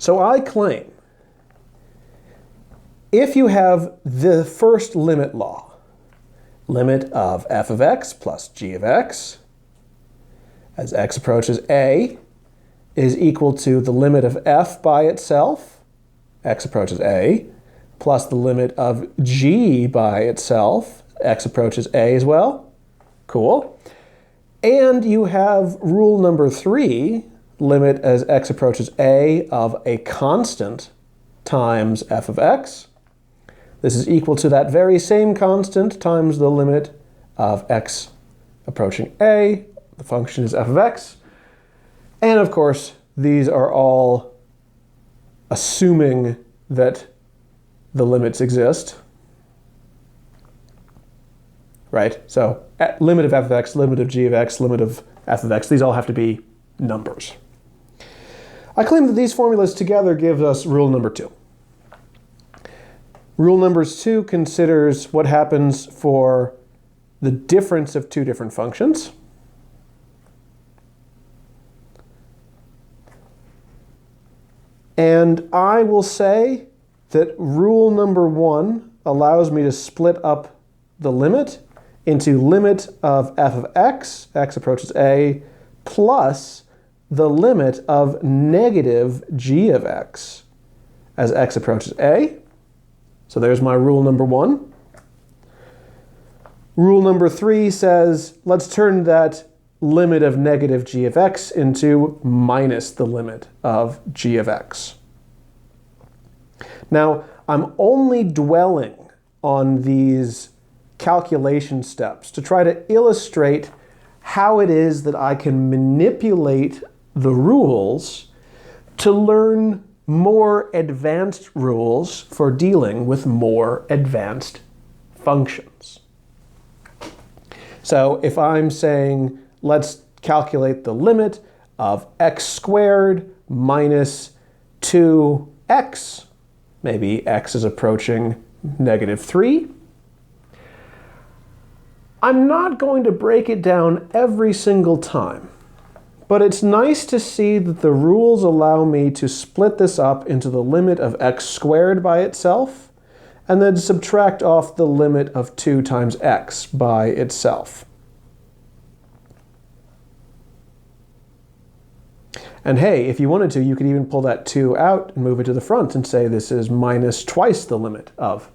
So I claim, if you have the first limit law, limit of f of x plus g of x, as x approaches a, is equal to the limit of f by itself, x approaches a, plus the limit of g by itself, x approaches a as well. Cool. And you have rule number 3, limit as x approaches a of a constant times f of x. This is equal to that very same constant times the limit of x approaching a. The function is f of x. And of course, these are all assuming that the limits exist. Right? So limit of f of x, limit of g of x, limit of f of x, these all have to be numbers. I claim that these formulas together give us rule number 2. Rule number 2 considers what happens for the difference of two different functions. And I will say that rule number 1 allows me to split up the limit into limit of f of x, x approaches a, plus the limit of negative g of x as x approaches a. So there's my rule number 1. Rule number 3 says, let's turn that limit of negative g of x into minus the limit of g of x. Now, I'm only dwelling on these calculation steps to try to illustrate how it is that I can manipulate the rules to learn more advanced rules for dealing with more advanced functions. So if I'm saying, let's calculate the limit of x squared minus 2x, maybe x is approaching negative 3, I'm not going to break it down every single time, but it's nice to see that the rules allow me to split this up into the limit of x squared by itself, and then subtract off the limit of 2 times x by itself. And hey, if you wanted to, you could even pull that 2 out and move it to the front and say this is minus twice the limit of